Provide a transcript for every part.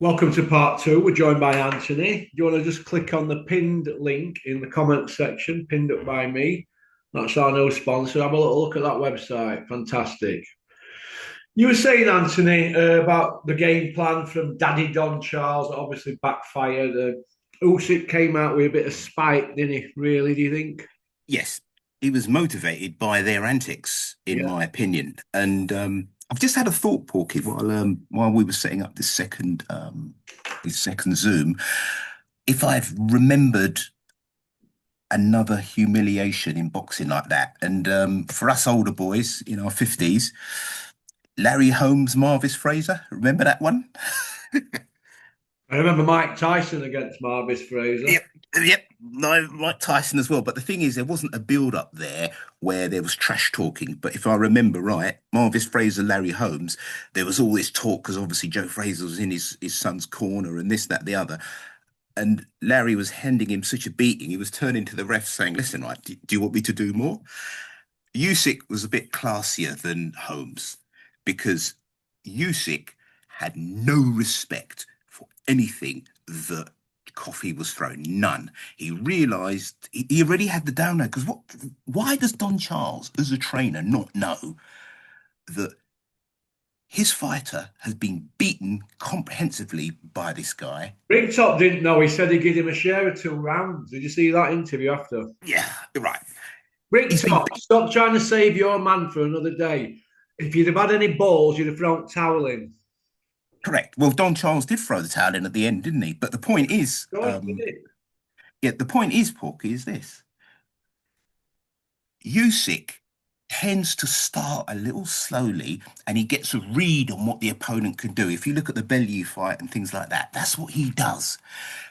Welcome to part two. We're joined by Anthony. Do you want to just click on the pinned link in the comment section, pinned up by me? That's our new sponsor. Have a little look at that website. Fantastic. You were saying, Anthony, about the game plan from Daddy Don Charles that obviously backfired. Usyk came out with a bit of spite, didn't he? Really, do you think? Yes, he was motivated by their antics, in Yeah. my opinion. And I've just had a thought, Porky, while we were setting up this second Zoom. If I've remembered another humiliation in boxing like that, and for us older boys in our 50s, Larry Holmes, Marvis Fraser, remember that one? I remember Mike Tyson against Marvis Fraser. Yep, yep. No, Mike Tyson as well. But the thing is, there wasn't a build up there where there was trash talking. But if I remember right, Marvis Fraser, Larry Holmes, there was all this talk because obviously Joe Fraser was in his son's corner and this, that, the other. And Larry was handing him such a beating. He was turning to the ref saying, "Listen, right, do you want me to do more?" Usyk was a bit classier than Holmes because Usyk had no respect for anything that Coffee was throwing. None. He realised he already had the down now. Because why does Don Charles, as a trainer, not know that his fighter has been beaten comprehensively by this guy? BRICKTOP didn't know. He said he'd give him a share of 2 rounds. Did you see that interview after? Yeah, right. Brick He's been top, stop trying to save your man for another day. If you'd have had any balls, you'd have thrown towel in. correct. Well, Don Charles did throw the towel in at the end, didn't he? But the point is, God, did it? yeah, the point is, Porky, is this. Usyk tends to start a little slowly and he gets a read on what the opponent can do. If you look at the Bellew fight and things like that, that's what he does.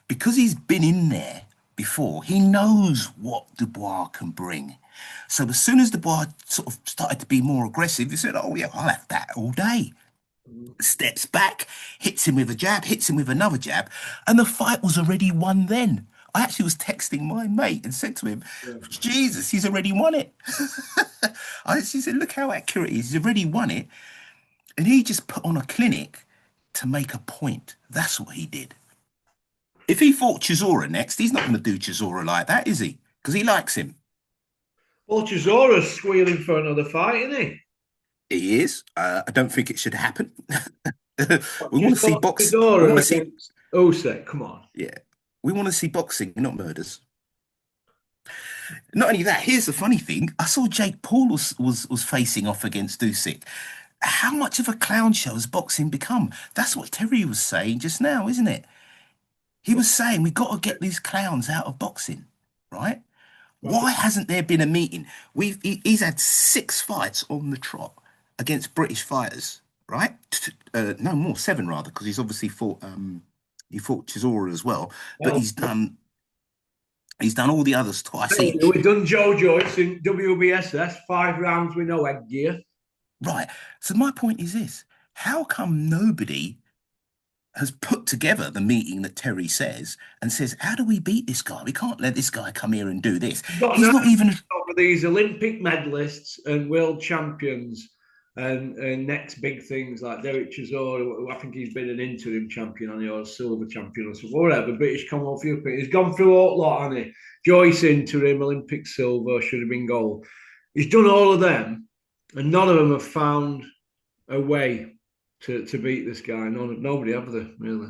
Because he's been in there before, he knows what Dubois can bring. So as soon as Dubois sort of started to be more aggressive, he said, "Oh, yeah, I'll have that all day." Steps back, hits him with a jab, hits him with another jab, and the fight was already won then. I actually was texting my mate and said to him, Yeah. "Jesus, he's already won it." I actually said, "Look how accurate he is. He's already won it." And he just put on a clinic to make a point. That's what he did. If he fought Chisora next, he's not going to do Chisora like that, is he? Because he likes him. Well, Chisora's squealing for another fight, isn't he? He is. I don't think it should happen. We want to see box. We want Chisora to see, against Usyk. Come on. yeah. We want to see boxing, not murders. Not only that, here's the funny thing. I saw Jake Paul was facing off against Usyk. How much of a clown show has boxing become? That's what Terry was saying just now, isn't it? He was saying we got to get these clowns out of boxing, right? Why hasn't there been a meeting? He's had 6 fights on the trot against British fighters, right? No more, 7 rather, because he's obviously fought Chisora as well, but Well, he's done all the others twice each. we've done Joe Joyce in WBSS, 5 rounds with no headgear. Right. So my point is this: how come nobody has put together the meeting that Terry says and says, how do we beat this guy? We can't let this guy come here and do this. You've got He's now not even over these Olympic medalists and world champions and next big things like Derek Chisora. I think he's been an interim champion on or a silver champion or something, whatever. British Commonwealth European. He's gone through all lot, hasn't he? Joyce interim, Olympic silver, should have been gold. He's done all of them, and none of them have found a way to beat this guy. Nobody have they, really.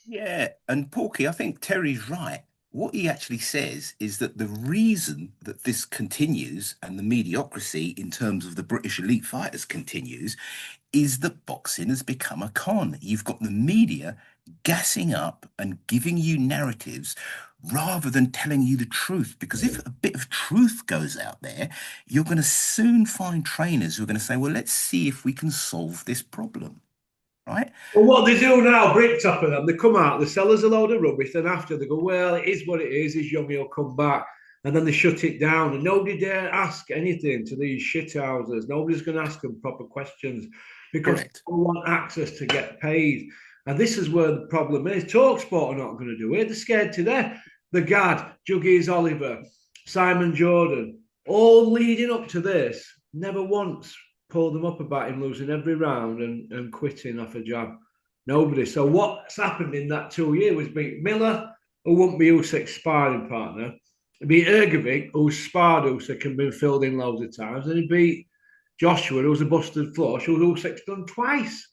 Yeah, and Porky, I think Terry's right. What he actually says is that the reason that this continues and the mediocrity in terms of the British elite fighters continues is that boxing has become a con. You've got the media gassing up and giving you narratives rather than telling you the truth. Because if a bit of truth goes out there, you're going to soon find trainers who are going to say, well, let's see if we can solve this problem, right? Well, what they do now, BRICKTOP of them, they come out, they sell us a load of rubbish, then after they go, well, it is what it is, he's young, he'll come back. And then they shut it down, and nobody dare ask anything to these shit houses. Nobody's going to ask them proper questions because they Correct. want access to get paid. And this is where the problem is. Talksport are not going to do it. They're scared to death. The Gad, Juggies Oliver, Simon Jordan, all leading up to this, never once pulled them up about him losing every round and quitting off a jab. Nobody. So what's happened in that 2 years was beat Miller, who wouldn't be Usyk's sparring partner. He beat Ergovic, who's sparred Usyk and been filled in loads of times. And he beat Joshua, who's a busted flush, who Usyk's done twice.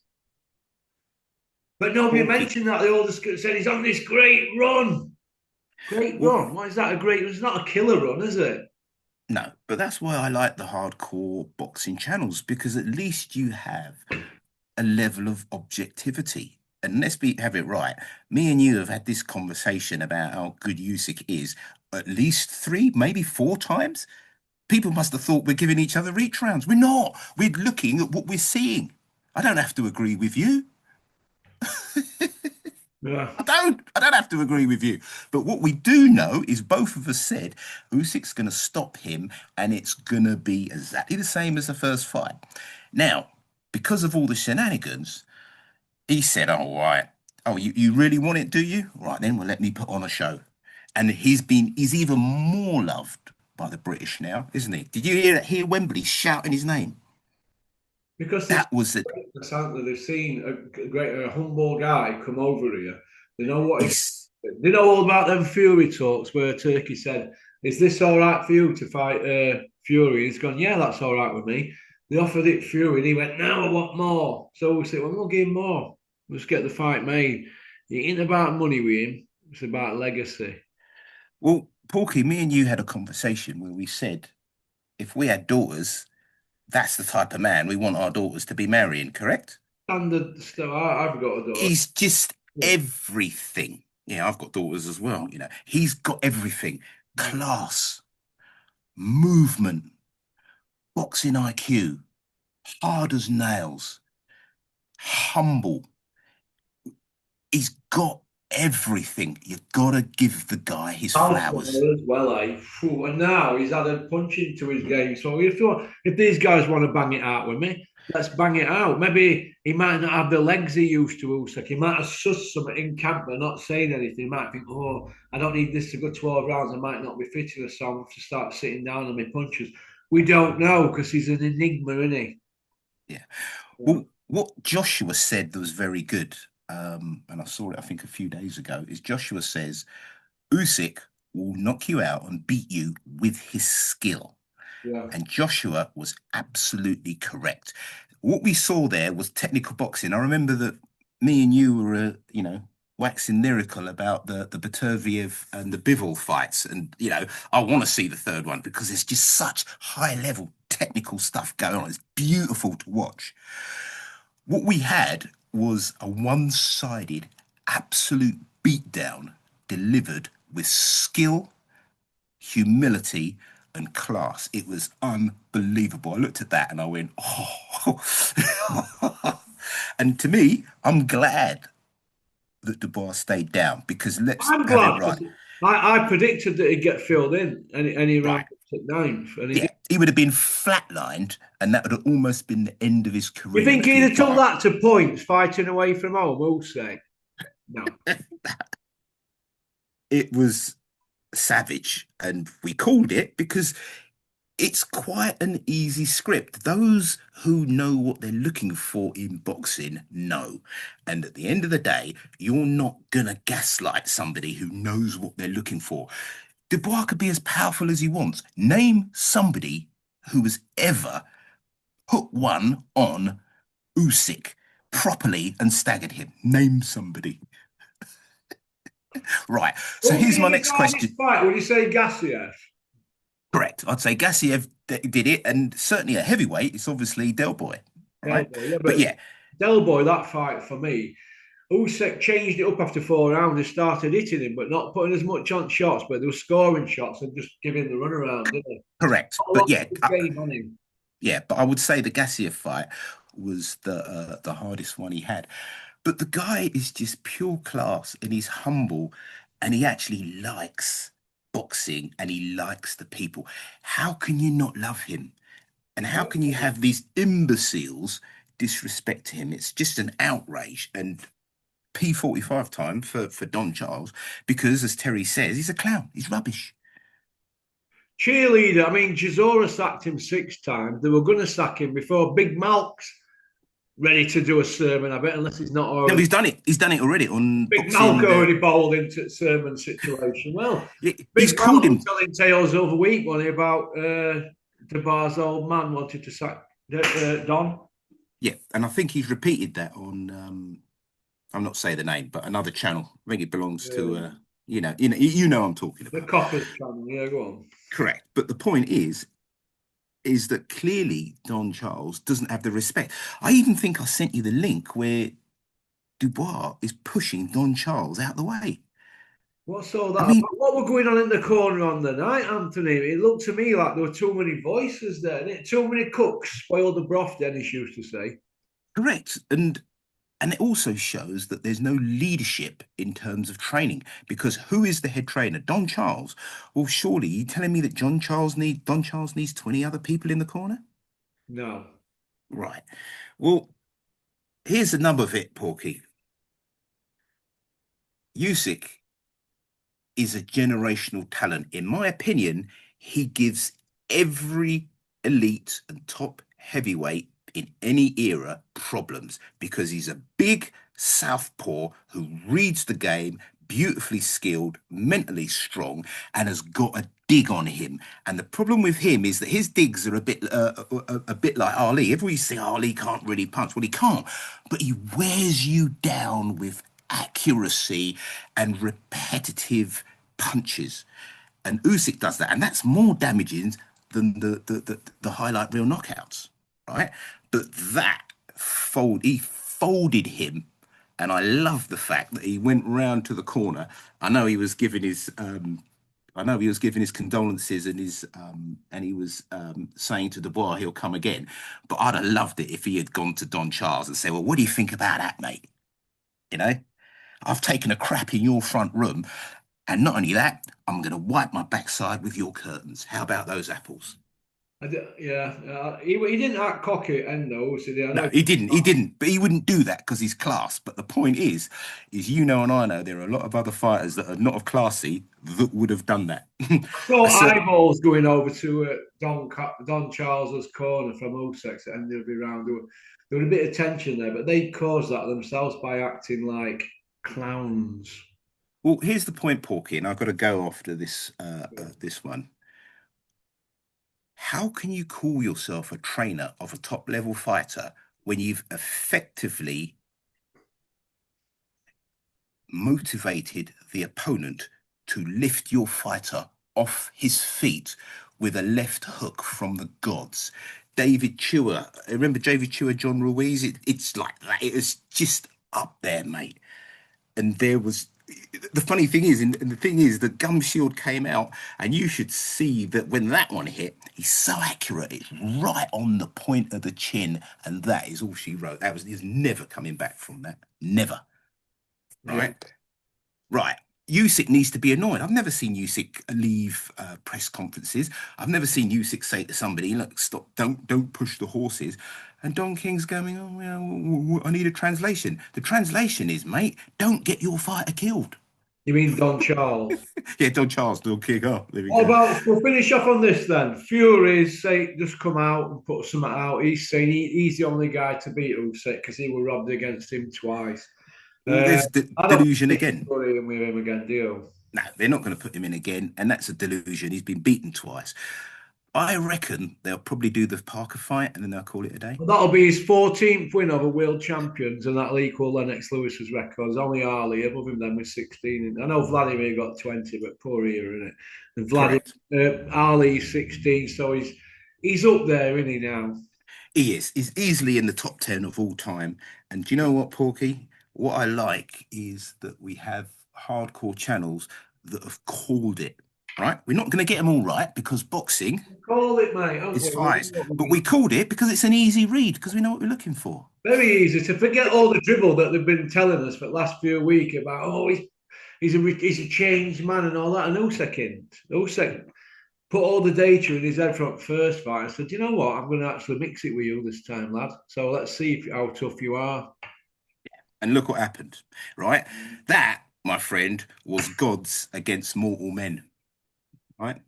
But nobody Porky. mentioned that. They all just said he's on this great run. Great Well, run. What is that? It's not a killer run, is it? no, but that's why I like the hardcore boxing channels, because at least you have a level of objectivity. And have it right. Me and you have had this conversation about how good Usyk is at least three, maybe four times. People must have thought we're giving each other reach rounds. We're not. We're looking at what we're seeing. I don't have to agree with you. Yeah. I don't have to agree with you. But what we do know is both of us said Usyk's going to stop him, and it's going to be exactly the same as the first fight. Now, because of all the shenanigans, he said, "Oh, right. Oh, you really want it, do you? Right then, well, let me put on a show." And he's even more loved by the British now, isn't he? Did you hear Wembley shouting his name? Because they've, That was it. they've seen a humble guy come over here. They know what he He's They know all about them Fury talks where Turkey said, "Is this all right for you to fight Fury?" He's gone, "Yeah, that's all right with me." They offered it Fury, and he went, "No, I want more." So we said, "Well, we'll give him more. Let's get the fight made." It ain't about money with him; it's about legacy. well, Porky. Me and you had a conversation where we said if we had daughters, that's the type of man we want our daughters to be marrying. Correct? Standard stuff. I've got a daughter. He's just everything. Yeah, I've got daughters as well. He's got everything: class, movement, boxing IQ, hard as nails, humble. He's got everything. You've got to give the guy his Alpha flowers. as well, eh? Phew, and now he's added punch into his game. So if these guys want to bang it out with me, let's bang it out. Maybe he might not have the legs he used to, Usyk. He might have sussed something in camp but not saying anything. He might think, oh, I don't need this to go 12 rounds. I might not be fit enough, so I'm have to start sitting down on my punches. We don't know because he's an enigma, isn't he? Yeah. Yeah. Well, what Joshua said that was very good, and I saw it, I think, a few days ago, is Joshua says Usyk will knock you out and beat you with his skill. Yeah. And Joshua was absolutely correct. What we saw there was technical boxing. I remember that me and you were, waxing lyrical about the Baturviev and the Bivol fights. And, I want to see the third one because there's just such high level technical stuff going on. It's beautiful to watch. What we had was a one-sided, absolute beatdown delivered with skill, humility, and class. It was unbelievable. I looked at that and I went, oh. And to me, I'm glad that Dubois stayed down because let's I'm have it glad right. because I predicted that he'd get filled in and he ran Right. at ninth. And he Yeah, did. he would have been flatlined and that would have almost been the end of his You career think if he'd he'd have took got that to points fighting away from home? We'll say no. up. It was savage and we called it because it's quite an easy script. Those who know what they're looking for in boxing know. And at the end of the day, you're not going to gaslight somebody who knows what they're looking for. Dubois could be as powerful as he wants. Name somebody who has ever put one on Usyk properly and staggered him. Name somebody. Right. So Who'd here's be my his next hardest question. fight? Would you say Gassiev? Correct. I'd say Gassiev did it, and certainly a heavyweight. It's obviously Del Boy, right? Delboy, yeah, But but yeah, Delboy, that fight for me, Usyk changed it up after 4 rounds and started hitting him, but not putting as much on shots, but they were scoring shots and just giving the runaround, didn't they? correct. Not a But lot yeah, of game on him. yeah. But I would say the Gassiev fight was the hardest one he had. But the guy is just pure class, and he's humble, and he actually likes boxing, and he likes the people. How can you not love him? And how can you have these imbeciles disrespect him? It's just an outrage. And P45 time for Don Charles because, as Terry says, he's a clown. He's rubbish. Cheerleader, I mean, Chisora sacked him 6 times. They were going to sack him before Big Malks ready to do a sermon, I bet, unless he's not No, already. he's done it. He's done it already on Big Malk boxing. already bowled into the sermon situation. Well, He's Big called Malk was him. telling tales over week, wasn't he, about DeBar's old man wanted to sack Don. Yeah, and I think he's repeated that on. I'm not saying the name, but another channel. I think it belongs to. You know I'm talking The about. Coppers channel. Yeah, go on. Correct. But the point is that clearly Don Charles doesn't have the respect. I even think I sent you the link where Dubois is pushing Don Charles out the way. What's all that I about? mean, What were going on in the corner on the night, Anthony? It looked to me like there were too many voices there. Too many cooks spoil the broth, Dennis used to say. correct. And it also shows that there's no leadership in terms of training because who is the head trainer? Don Charles. Well, surely you telling me that Don Charles needs 20 other people in the corner? No. Right. Well, here's the nub of it, Porky. Usyk is a generational talent. In my opinion, he gives every elite and top heavyweight in any era problems because he's a big southpaw who reads the game, beautifully skilled, mentally strong, and has got a dig on him. And the problem with him is that his digs are a bit like Ali. Everybody say Ali can't really punch. Well, he can't, but he wears you down with accuracy and repetitive punches. And Usyk does that, and that's more damaging than the highlight reel knockouts, right? But he folded him, and I love the fact that he went round to the corner. I know he was giving his condolences and he was saying to Dubois he'll come again. But I'd have loved it if he had gone to Don Charles and said, "Well, what do you think about that, mate? You know, I've taken a crap in your front room, and not only that, I'm going to wipe my backside with your curtains. How about those apples?" Yeah, he didn't act cocky at end though, so I No, know. he didn't. He didn't. But he wouldn't do that because he's class. But the point is you know and I know there are a lot of other fighters that are not of classy that would have done that. I saw I said, eyeballs going over to Don Charles's corner from Usyk at the end of the round. There was a bit of tension there, but they caused that themselves by acting like clowns. well, here's the point, Porky, and I've got to go after this one. How can you call yourself a trainer of a top level fighter when you've effectively motivated the opponent to lift your fighter off his feet with a left hook from the gods? David Chua, remember David Chua, John Ruiz? It's like that. It was just up there, mate. And there was the funny thing is, and the thing is, the gum shield came out, and you should see that when that one hit, he's so accurate. It's right on the point of the chin, and that is all she wrote. He's never coming back from that. Never. Yeah. Right. Right. Usyk needs to be annoyed. I've never seen Usyk leave press conferences. I've never seen Usyk say to somebody, "Look, stop! Don't push the horses." And Don King's going, "Oh, yeah, I need a translation." The translation is, mate, don't get your fighter killed. You mean Don Charles? Yeah, Don Charles, Don King. Oh, there we What go. about, we'll finish off on this then. Fury's say just come out and put something out. He's saying he's the only guy to beat Usyk because he was robbed against him twice. Well, there's I don't delusion think again. Fury in with him again, do you? No, they're not going to put him in again, and that's a delusion. He's been beaten twice. I reckon they'll probably do the Parker fight, and then they'll call it a day. Well, that'll be his 14th win over world champions, and that'll equal Lennox Lewis's records. Only Ali above him then with 16. I know Vladimir got 20, but poor year, isn't it? And Correct. Ali's 16, so he's up there, isn't he now? He is. He's easily in the top 10 of all time. And do you know what, Porky? What I like is that we have hardcore channels that have called it, right? We're not going to get them all right because boxing Call it, mate, haven't is we? We fights, know what we're but doing. we called it because it's an easy read because we know what we're looking for. Very easy to forget all the dribble that they've been telling us for the last few weeks about, he's a changed man and all that. And Usyk put all the data in his head from first fight and said, you know what, I'm going to actually mix it with you this time, lad. So let's see how tough you are. And look what happened, right? That, my friend, was gods against mortal men, right?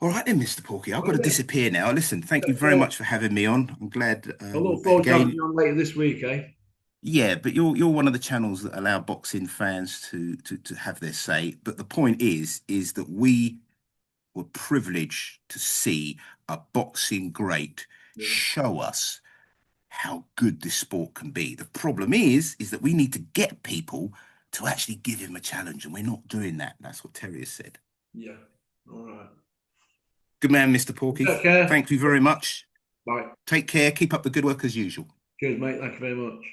All right then, Mr. Porky. I've got to Okay. disappear now. Listen, thank you very much for having me on. I'm glad. I look forward to having Again, you on later this week, eh? yeah, but you're one of the channels that allow boxing fans to have their say. But the point is that we were privileged to see a boxing great Yeah. show us how good this sport can be. The problem is that we need to get people to actually give him a challenge, and we're not doing that. That's what Terry has said. Yeah. All right. Good man, Mr. Porky. Take care. Thank you very much. Bye. Take care. Keep up the good work as usual. Cheers, mate. Thank you very much.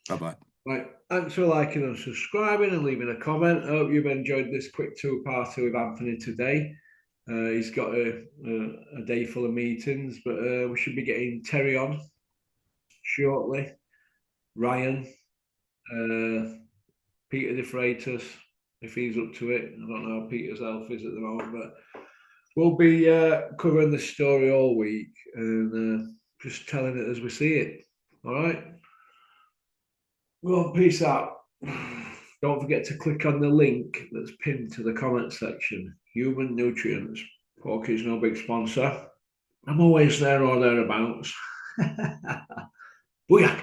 Bye bye. Right. Thanks for liking and subscribing and leaving a comment. I hope you've enjoyed this quick two-parter with Anthony today. He's got a day full of meetings, but we should be getting Terry on shortly. Ryan, Peter De Freitas, if he's up to it. I don't know how Peter's health is at the moment, but we'll be covering the story all week and just telling it as we see it. All right. Well, peace out. Don't forget to click on the link that's pinned to the comment section. Human Nutrients. Porky's no big sponsor. I'm always there or thereabouts. Booyah!